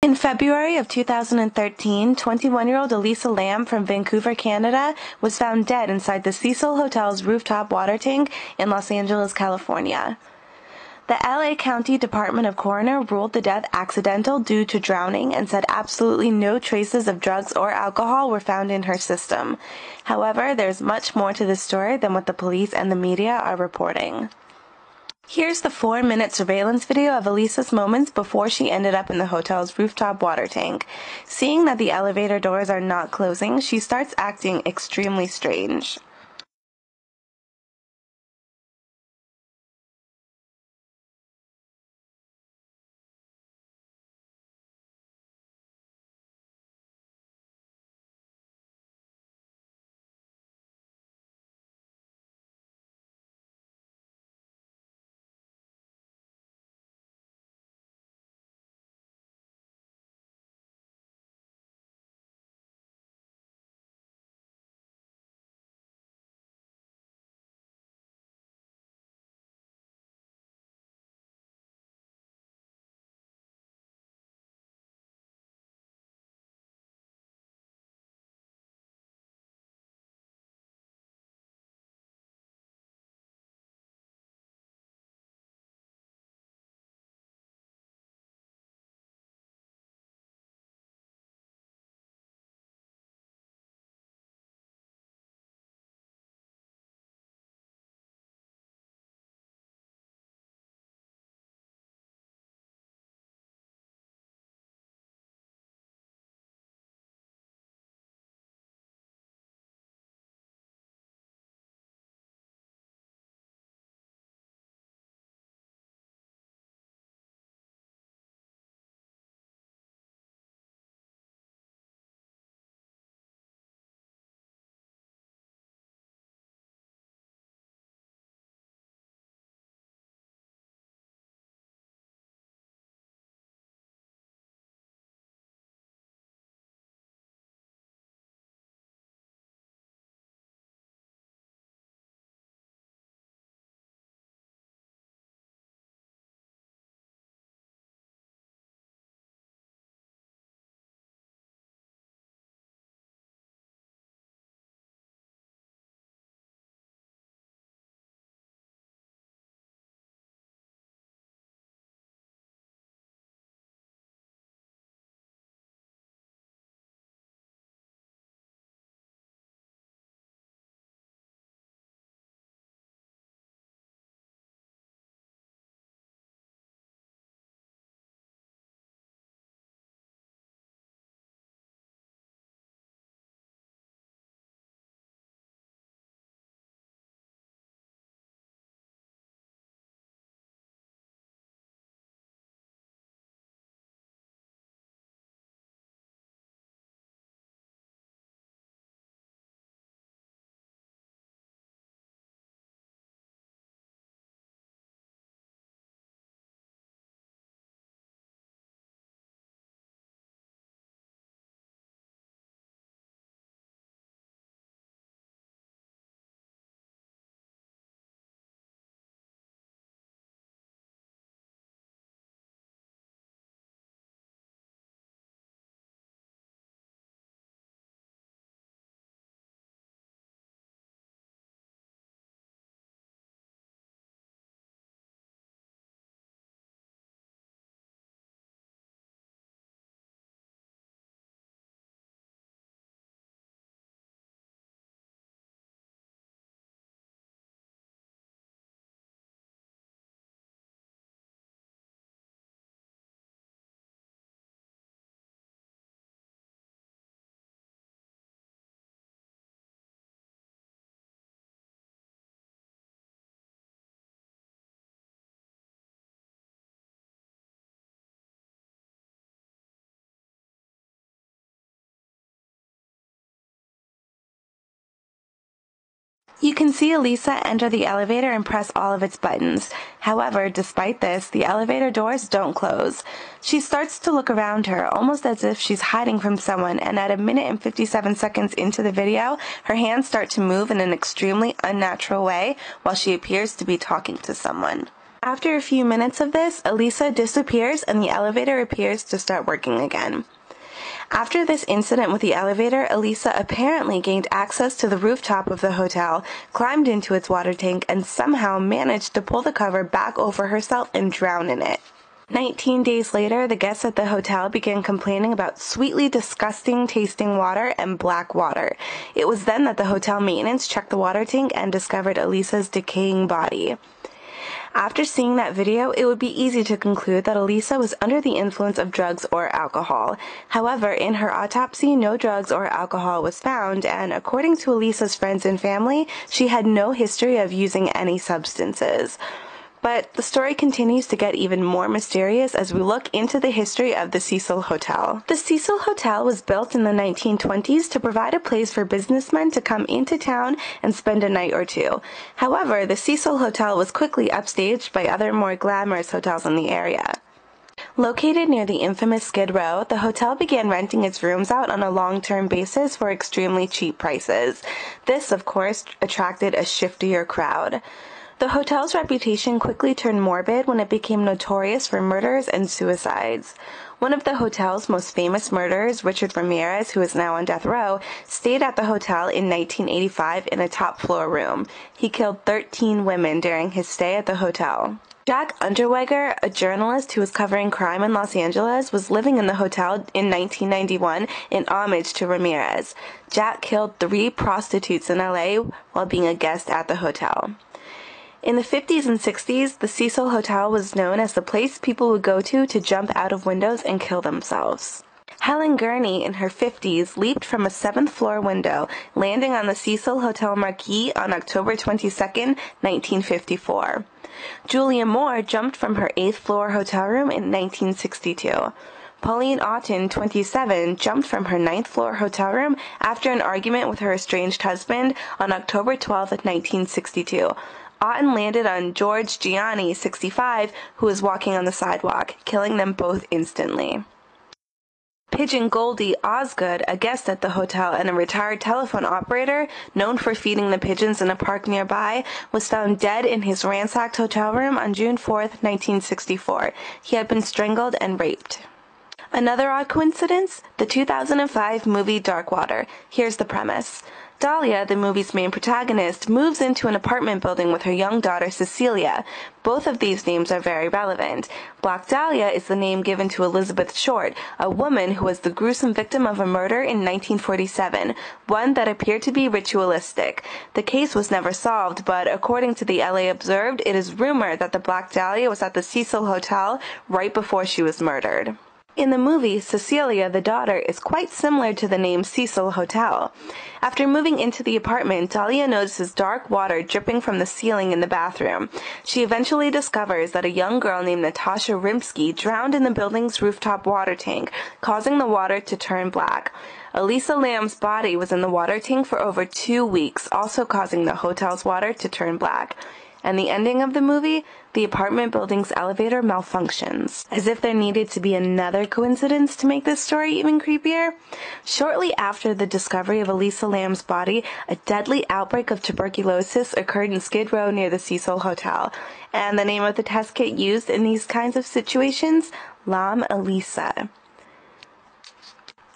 In February of 2013, 21-year-old Elisa Lam from Vancouver, Canada, was found dead inside the Cecil Hotel's rooftop water tank in Los Angeles, California. The LA County Department of Coroner ruled the death accidental due to drowning and said absolutely no traces of drugs or alcohol were found in her system. However, there's much more to this story than what the police and the media are reporting. Here's the 4-minute surveillance video of Elisa's moments before she ended up in the hotel's rooftop water tank. Seeing that the elevator doors are not closing, she starts acting extremely strange. You can see Elisa enter the elevator and press all of its buttons. However, despite this, the elevator doors don't close. She starts to look around her, almost as if she's hiding from someone, and at 1 minute and 57 seconds into the video, her hands start to move in an extremely unnatural way while she appears to be talking to someone. After a few minutes of this, Elisa disappears and the elevator appears to start working again. After this incident with the elevator, Elisa apparently gained access to the rooftop of the hotel, climbed into its water tank, and somehow managed to pull the cover back over herself and drown in it. 19 days later, the guests at the hotel began complaining about sweetly disgusting tasting water and black water. It was then that the hotel maintenance checked the water tank and discovered Elisa's decaying body. After seeing that video, it would be easy to conclude that Elisa was under the influence of drugs or alcohol. However, in her autopsy, no drugs or alcohol was found, and according to Elisa's friends and family, she had no history of using any substances. But the story continues to get even more mysterious as we look into the history of the Cecil Hotel. The Cecil Hotel was built in the 1920s to provide a place for businessmen to come into town and spend a night or two. However, the Cecil Hotel was quickly upstaged by other more glamorous hotels in the area. Located near the infamous Skid Row, the hotel began renting its rooms out on a long-term basis for extremely cheap prices. This, of course, attracted a shiftier crowd. The hotel's reputation quickly turned morbid when it became notorious for murders and suicides. One of the hotel's most famous murderers, Richard Ramirez, who is now on death row, stayed at the hotel in 1985 in a top-floor room. He killed 13 women during his stay at the hotel. Jack Unterweger, a journalist who was covering crime in Los Angeles, was living in the hotel in 1991 in homage to Ramirez. Jack killed 3 prostitutes in LA while being a guest at the hotel. In the 50s and 60s, the Cecil Hotel was known as the place people would go to jump out of windows and kill themselves. Helen Gurney, in her 50s, leaped from a 7th-floor window, landing on the Cecil Hotel marquee on October 22, 1954. Julia Moore jumped from her 8th-floor hotel room in 1962. Pauline Otten, 27, jumped from her 9th-floor hotel room after an argument with her estranged husband on October 12, 1962. Otten landed on George Gianni, 65, who was walking on the sidewalk, killing them both instantly. Pigeon Goldie Osgood, a guest at the hotel and a retired telephone operator known for feeding the pigeons in a park nearby, was found dead in his ransacked hotel room on June 4, 1964. He had been strangled and raped. Another odd coincidence? The 2005 movie Dark Water. Here's the premise. Dahlia, the movie's main protagonist, moves into an apartment building with her young daughter Cecilia. Both of these names are very relevant. Black Dahlia is the name given to Elizabeth Short, a woman who was the gruesome victim of a murder in 1947, one that appeared to be ritualistic. The case was never solved, but according to the LA Observed, it is rumored that the Black Dahlia was at the Cecil Hotel right before she was murdered. In the movie, Cecilia, the daughter, is quite similar to the name Cecil Hotel. After moving into the apartment, Dahlia notices dark water dripping from the ceiling in the bathroom. She eventually discovers that a young girl named Natasha Rimsky drowned in the building's rooftop water tank, causing the water to turn black. Elisa Lam's body was in the water tank for over 2 weeks, also causing the hotel's water to turn black. And the ending of the movie, the apartment building's elevator malfunctions. As if there needed to be another coincidence to make this story even creepier. Shortly after the discovery of Elisa Lam's body, a deadly outbreak of tuberculosis occurred in Skid Row near the Cecil Hotel. And the name of the test kit used in these kinds of situations? Lam-Elisa.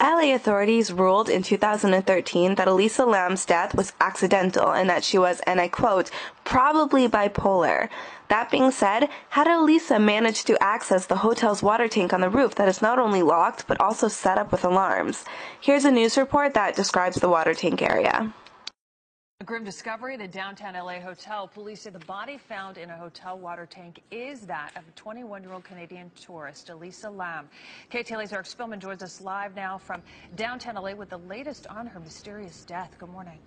LA authorities ruled in 2013 that Elisa Lam's death was accidental and that she was, and I quote, probably bipolar. That being said, how did Elisa manage to access the hotel's water tank on the roof that is not only locked but also set up with alarms? Here's a news report that describes the water tank area. A grim discovery at a downtown LA hotel. Police say the body found in a hotel water tank is that of a 21-year-old Canadian tourist, Elisa Lam. KTLA's Eric Spillman joins us live now from downtown LA with the latest on her mysterious death. Good morning.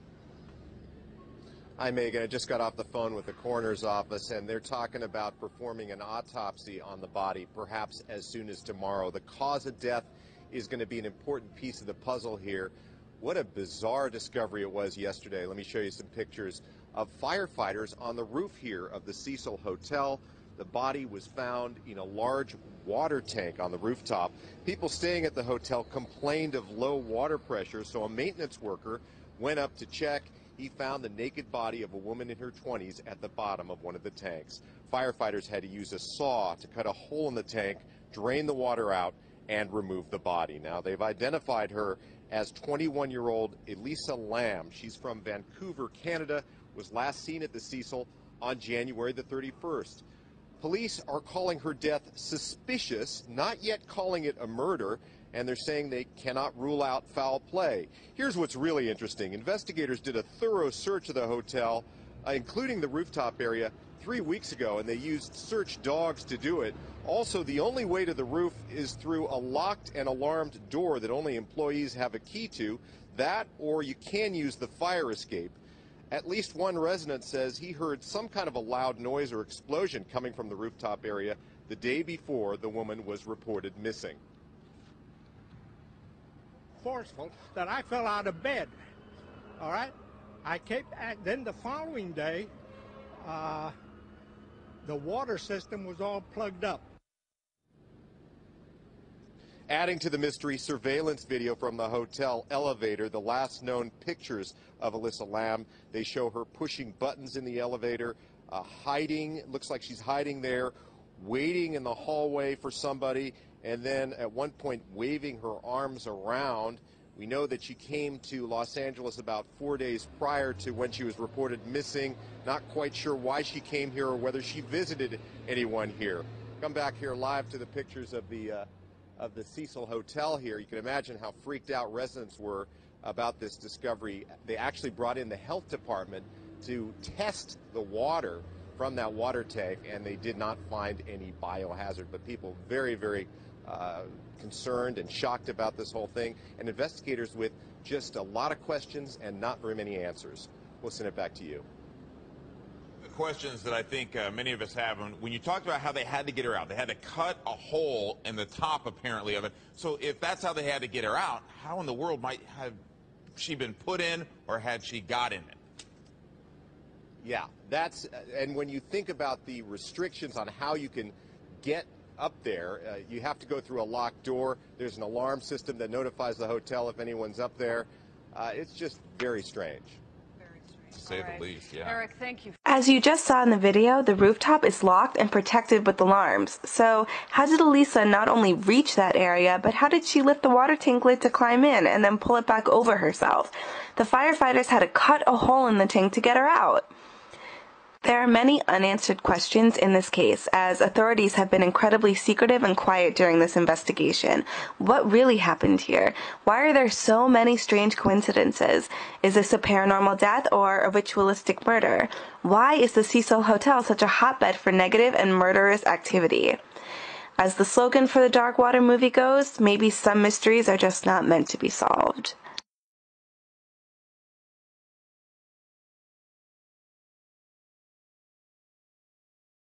Hi, Megan. I just got off the phone with the coroner's office, and they're talking about performing an autopsy on the body, perhaps as soon as tomorrow. The cause of death is going to be an important piece of the puzzle here. What a bizarre discovery it was yesterday. Let me show you some pictures of firefighters on the roof here of the Cecil Hotel. The body was found in a large water tank on the rooftop. People staying at the hotel complained of low water pressure, so a maintenance worker went up to check. He found the naked body of a woman in her 20s at the bottom of one of the tanks. firefighters had to use a saw to cut a hole in the tank, drain the water out, and remove the body. Now, they've identified her as 21-year-old Elisa Lam. She's from Vancouver, Canada, was last seen at the Cecil on January the 31st. Police are calling her death suspicious, not yet calling it a murder, and they're saying they cannot rule out foul play. Here's what's really interesting. Investigators did a thorough search of the hotel, including the rooftop area, 3 weeks ago, and they used search dogs to do it. Also, the only way to the roof is through a locked and alarmed door that only employees have a key to. That, or you can use the fire escape. At least one resident says he heard some kind of a loud noise or explosion coming from the rooftop area the day before the woman was reported missing. Forceful that I fell out of bed. All right, then the following day, the water system was all plugged up. Adding to the mystery, surveillance video from the hotel elevator, the last known pictures of Elisa Lam. They show her pushing buttons in the elevator, hiding, looks like she's hiding there, waiting in the hallway for somebody, and then at one point waving her arms around. We know that she came to Los Angeles about 4 days prior to when she was reported missing. Not quite sure why she came here or whether she visited anyone here. Come back here live to the pictures of the Cecil Hotel here. You can imagine how freaked out residents were about this discovery. They actually brought in the health department to test the water from that water tank, and they did not find any biohazard. But people very, very concerned and shocked about this whole thing, and investigators with just a lot of questions and not very many answers. We'll send it back to you. The questions that I think many of us have, when you talked about how they had to get her out, they had to cut a hole in the top apparently of it. So if that's how they had to get her out, how in the world might have she been put in, or had she got in it? Yeah, that's, and when you think about the restrictions on how you can get up there, you have to go through a locked door. There's an alarm system that notifies the hotel if anyone's up there. It's just very strange. To say the least, yeah. Eric, thank you. As you just saw in the video, the rooftop is locked and protected with alarms. So how did Elisa not only reach that area, but how did she lift the water tank lid to climb in and then pull it back over herself? The firefighters had to cut a hole in the tank to get her out. There are many unanswered questions in this case, as authorities have been incredibly secretive and quiet during this investigation. What really happened here? Why are there so many strange coincidences? Is this a paranormal death or a ritualistic murder? Why is the Cecil Hotel such a hotbed for negative and murderous activity? As the slogan for the Dark Water movie goes, maybe some mysteries are just not meant to be solved.